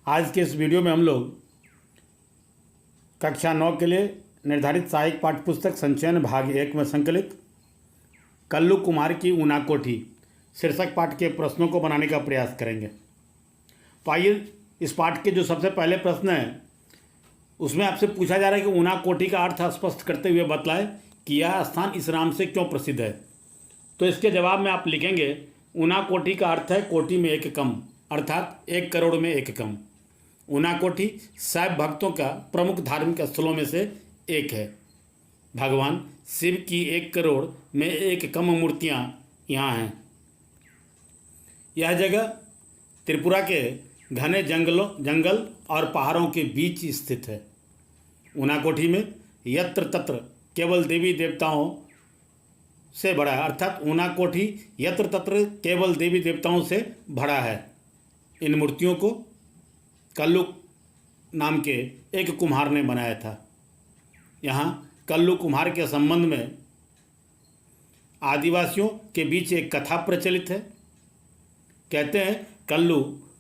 आज के इस वीडियो में हम लोग कक्षा 9 के लिए निर्धारित सहायक पाठ्यपुस्तक संचयन भाग 1 में संकलित कल्लू कुमार की ऊना कोठी शीर्षक पाठ के प्रश्नों को बनाने का प्रयास करेंगे। तो आइए इस पाठ के जो सबसे पहले प्रश्न है उसमें आपसे पूछा जा रहा है कि ऊना कोठी का अर्थ स्पष्ट करते हुए बतलाएं कि यह स्थान इस नाम से क्यों प्रसिद्ध है। तो इसके जवाब में आप लिखेंगे ऊना कोठी का अर्थ है कोटि में एक कम, अर्थात 1 करोड़ में एक कम। ऊना कोठी शैव भक्तों का प्रमुख धार्मिक स्थलों में से एक है। भगवान शिव की 1 करोड़ में एक कम मूर्तियां यहाँ हैं। यह जगह त्रिपुरा के घने जंगल और पहाड़ों के बीच स्थित है। ऊना कोठी में यत्र तत्र केवल देवी देवताओं से भरा है, अर्थात ऊना कोठी यत्र तत्र केवल देवी देवताओं से भरा है। इन मूर्तियों को कल्लू नाम के एक कुम्हार ने बनाया था। यहाँ कल्लू कुम्हार के संबंध में आदिवासियों के बीच एक कथा प्रचलित है। कहते हैं कल्लू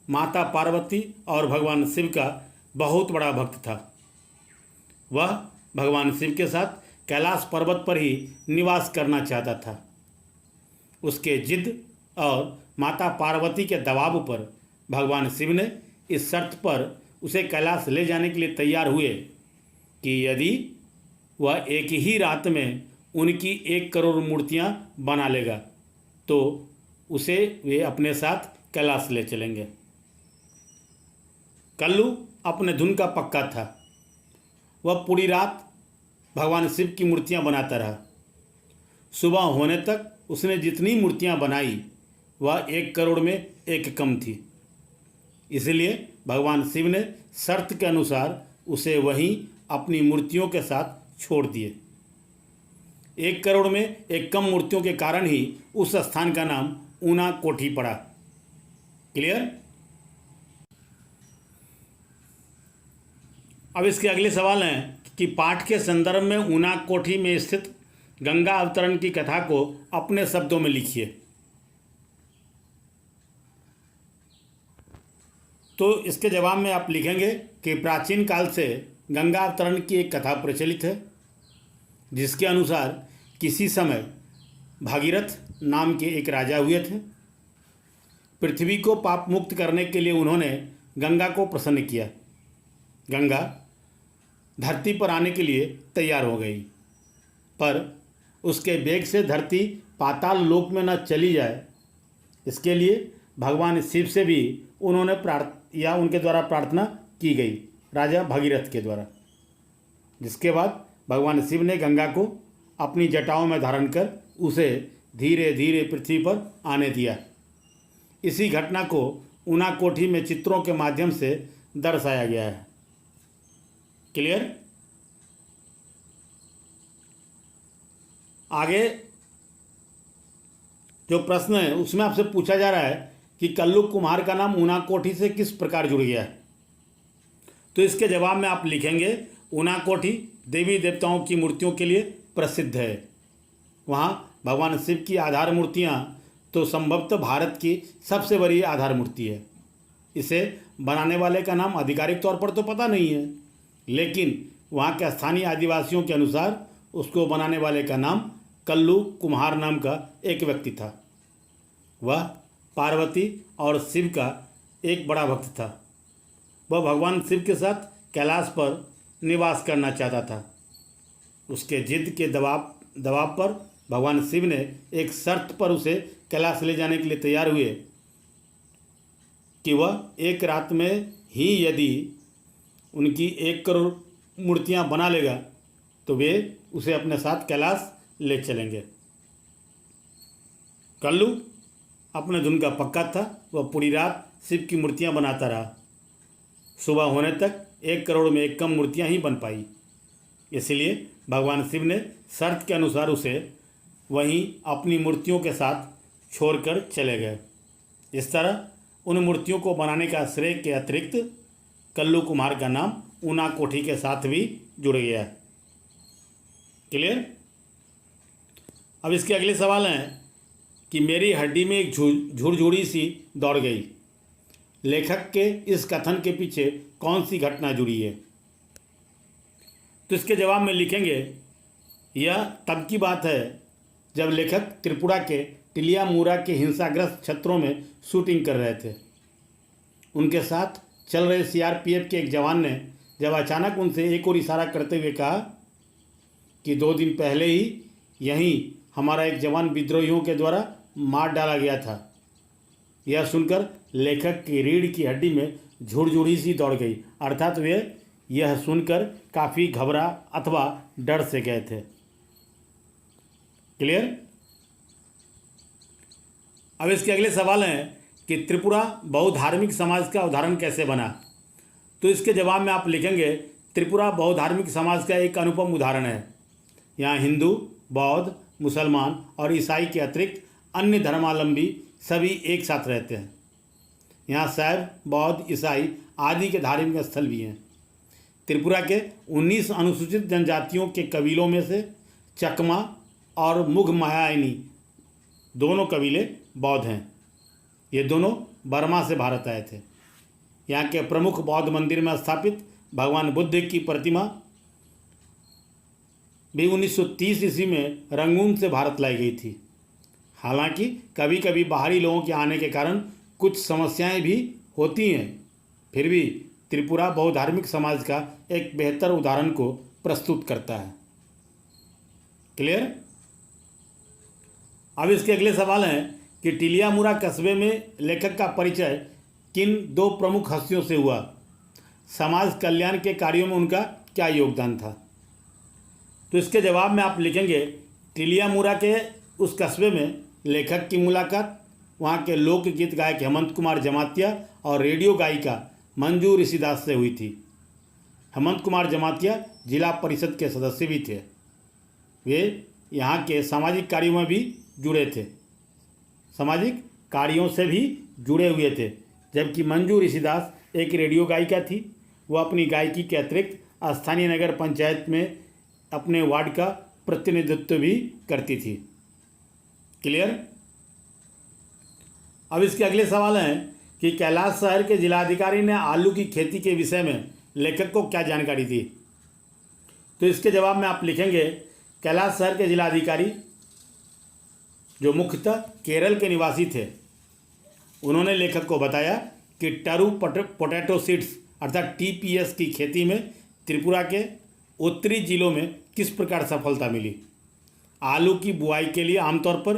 माता पार्वती और भगवान शिव का बहुत बड़ा भक्त था। वह भगवान शिव के साथ कैलाश पर्वत पर ही निवास करना चाहता था। उसके जिद और माता पार्वती के दबाव पर भगवान शिव ने इस शर्त पर उसे कैलाश ले जाने के लिए तैयार हुए कि यदि वह एक ही रात में उनकी 1 करोड़ मूर्तियां बना लेगा तो उसे वे अपने साथ कैलाश ले चलेंगे। कल्लू अपने धुन का पक्का था। वह पूरी रात भगवान शिव की मूर्तियां बनाता रहा। सुबह होने तक उसने जितनी मूर्तियां बनाई वह 1 करोड़ में एक कम थी। इसलिए भगवान शिव ने शर्त के अनुसार उसे वहीं अपनी मूर्तियों के साथ छोड़ दिए। 1 करोड़ में एक कम मूर्तियों के कारण ही उस स्थान का नाम ऊना कोठी पड़ा। क्लियर? अब इसके अगले सवाल हैं कि पाठ के संदर्भ में ऊना कोठी में स्थित गंगा अवतरण की कथा को अपने शब्दों में लिखिए। तो इसके जवाब में आप लिखेंगे कि प्राचीन काल से गंगा अवतरण की एक कथा प्रचलित है, जिसके अनुसार किसी समय भागीरथ नाम के एक राजा हुए थे। पृथ्वी को पाप मुक्त करने के लिए उन्होंने गंगा को प्रसन्न किया। गंगा धरती पर आने के लिए तैयार हो गई, पर उसके वेग से धरती पाताल लोक में न चली जाए, इसके लिए भगवान शिव से भी उन्होंने उनके द्वारा प्रार्थना की गई, राजा भागीरथ के द्वारा। जिसके बाद भगवान शिव ने गंगा को अपनी जटाओं में धारण कर उसे धीरे धीरे पृथ्वी पर आने दिया। इसी घटना को ऊना कोठी में चित्रों के माध्यम से दर्शाया गया है। क्लियर? आगे जो प्रश्न है उसमें आपसे पूछा जा रहा है कि कल्लू कुम्हार का नाम ऊना कोठी से किस प्रकार जुड़ गया है। तो इसके जवाब में आप लिखेंगे ऊना कोठी देवी देवताओं की मूर्तियों के लिए प्रसिद्ध है। वहाँ भगवान शिव की आधार मूर्तियाँ तो संभवतः भारत की सबसे बड़ी आधार मूर्ति है। इसे बनाने वाले का नाम आधिकारिक तौर पर तो पता नहीं है, लेकिन वहाँ के स्थानीय आदिवासियों के अनुसार उसको बनाने वाले का नाम कल्लू कुम्हार नाम का एक व्यक्ति था। वह पार्वती और शिव का एक बड़ा भक्त था। वह भगवान शिव के साथ कैलाश पर निवास करना चाहता था। उसके जिद के दबाव पर भगवान शिव ने एक शर्त पर उसे कैलाश ले जाने के लिए तैयार हुए कि वह 1 रात में ही यदि उनकी 1 करोड़ मूर्तियां बना लेगा तो वे उसे अपने साथ कैलाश ले चलेंगे। कल्लू अपने धुन का पक्का था। वह पूरी रात शिव की मूर्तियां बनाता रहा। सुबह होने तक 1 करोड़ में एक कम मूर्तियां ही बन पाई। इसलिए भगवान शिव ने शर्त के अनुसार उसे वहीं अपनी मूर्तियों के साथ छोड़कर चले गए। इस तरह उन मूर्तियों को बनाने का श्रेय के अतिरिक्त कल्लू कुम्हार का नाम ऊना कोठी के साथ भी जुड़ गया है। क्लियर? अब इसके अगले सवाल हैं कि मेरी हड्डी में एक झुरझुरी सी दौड़ गई, लेखक के इस कथन के पीछे कौन सी घटना जुड़ी है? तो इसके जवाब में लिखेंगे, यह तब की बात है जब लेखक त्रिपुरा के टिलियामुरा के हिंसाग्रस्त क्षेत्रों में शूटिंग कर रहे थे। उनके साथ चल रहे सीआरपीएफ के एक जवान ने जब अचानक उनसे एक और इशारा करते हुए कहा कि 2 दिन पहले ही यहीं हमारा एक जवान विद्रोहियों के द्वारा मार डाला गया था, यह सुनकर लेखक की रीढ़ की हड्डी में झुरझुरी सी दौड़ गई। अर्थात वे यह सुनकर काफ़ी घबरा अथवा डर से गए थे। क्लियर? अब इसके अगले सवाल हैं कि त्रिपुरा बहुधार्मिक समाज का उदाहरण कैसे बना? तो इसके जवाब में आप लिखेंगे, त्रिपुरा बहुधार्मिक समाज का एक अनुपम उदाहरण है। यहाँ हिंदू, बौद्ध, मुसलमान और ईसाई के अतिरिक्त अन्य धर्मावलंबी सभी एक साथ रहते हैं। यहाँ शैव, बौद्ध, ईसाई आदि के धार्मिक स्थल भी हैं। त्रिपुरा के 19 अनुसूचित जनजातियों के कबीलों में से चकमा और मुघमायानी दोनों कबीले बौद्ध हैं। ये दोनों बर्मा से भारत आए थे। यहाँ के प्रमुख बौद्ध मंदिर में स्थापित भगवान बुद्ध की प्रतिमा भी 1930 ईस्वी में रंगून से भारत लाई गई थी। हालांकि कभी कभी बाहरी लोगों के आने के कारण कुछ समस्याएं भी होती हैं, फिर भी त्रिपुरा बहुधार्मिक समाज का एक बेहतर उदाहरण को प्रस्तुत करता है। क्लियर? अब इसके अगले सवाल हैं कि टिलियामुरा कस्बे में लेखक का परिचय किन 2 प्रमुख हस्तियों से हुआ? समाज कल्याण के कार्यों में उनका क्या योगदान था? तो इसके जवाब में आप लिखेंगे, टिलियामुरा के उस कस्बे में लेखक की मुलाकात वहाँ के लोकगीत गायक हेमंत कुमार जमातिया और रेडियो गायिका मंजू ऋषिदास से हुई थी। हेमंत कुमार जमातिया जिला परिषद के सदस्य भी थे। वे यहाँ के सामाजिक कार्यों में भी जुड़े थे, सामाजिक कार्यों से भी जुड़े हुए थे, जबकि मंजू ऋषिदास एक रेडियो गायिका थी। वह अपनी गायकी के अतिरिक्त स्थानीय नगर पंचायत में अपने वार्ड का प्रतिनिधित्व भी करती थी। क्लियर? अब इसके अगले सवाल हैं कि कैलाश शहर के जिलाधिकारी ने आलू की खेती के विषय में लेखक को क्या जानकारी दी? तो इसके जवाब में आप लिखेंगे, कैलाश शहर के जिलाधिकारी जो मुख्यतः केरल के निवासी थे, उन्होंने लेखक को बताया कि टरू पोटैटो सीड्स अर्थात TPS की खेती में त्रिपुरा के उत्तरी जिलों में किस प्रकार सफलता मिली। आलू की बुआई के लिए आमतौर पर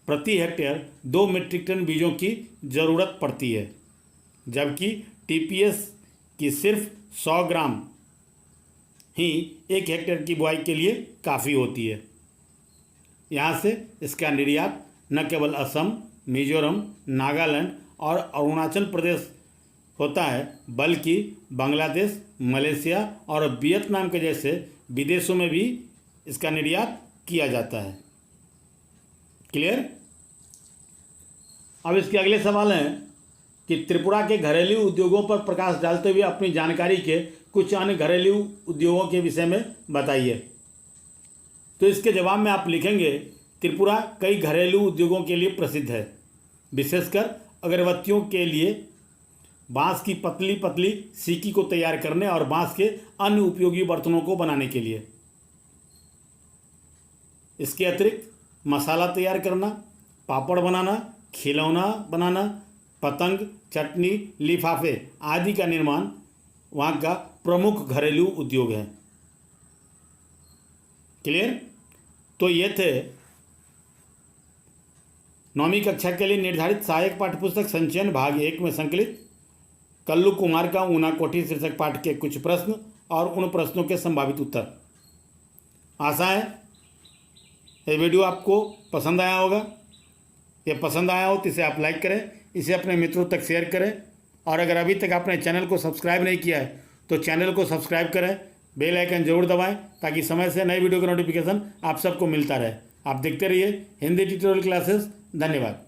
प्रति हेक्टेयर 2 मीट्रिक टन बीजों की ज़रूरत पड़ती है, जबकि TPS की सिर्फ 100 ग्राम ही 1 हेक्टेयर की बुआई के लिए काफ़ी होती है। यहाँ से इसका निर्यात न केवल असम, मिजोरम, नागालैंड और अरुणाचल प्रदेश होता है, बल्कि बांग्लादेश, मलेशिया और वियतनाम के जैसे विदेशों में भी इसका निर्यात किया जाता है। क्लियर? अब इसके अगले सवाल हैं कि त्रिपुरा के घरेलू उद्योगों पर प्रकाश डालते हुए अपनी जानकारी के कुछ अन्य घरेलू उद्योगों के विषय में बताइए। तो इसके जवाब में आप लिखेंगे, त्रिपुरा कई घरेलू उद्योगों के लिए प्रसिद्ध है, विशेषकर अगरबत्तियों के लिए बांस की पतली पतली सीकी को तैयार करने और बांस के अन्य उपयोगी बर्तनों को बनाने के लिए। इसके अतिरिक्त मसाला तैयार करना, पापड़ बनाना, खिलौना बनाना, पतंग, चटनी, लिफाफे आदि का निर्माण वहाँ का प्रमुख घरेलू उद्योग है। क्लियर? तो ये थे 9वीं कक्षा के लिए निर्धारित सहायक पाठ्यपुस्तक संचयन भाग 1 में संकलित कल्लू कुमार का ऊनाकोठी शीर्षक पाठ के कुछ प्रश्न और उन प्रश्नों के संभावित उत्तर। आशा है ये वीडियो आपको पसंद आया होगा। ये पसंद आया हो तो इसे आप लाइक करें, इसे अपने मित्रों तक शेयर करें, और अगर अभी तक आपने चैनल को सब्सक्राइब नहीं किया है तो चैनल को सब्सक्राइब करें, बेल आइकन जरूर दबाएं ताकि समय से नई वीडियो का नोटिफिकेशन आप सबको मिलता रहे। आप देखते रहिए हिंदी ट्यूटोरियल क्लासेस। धन्यवाद।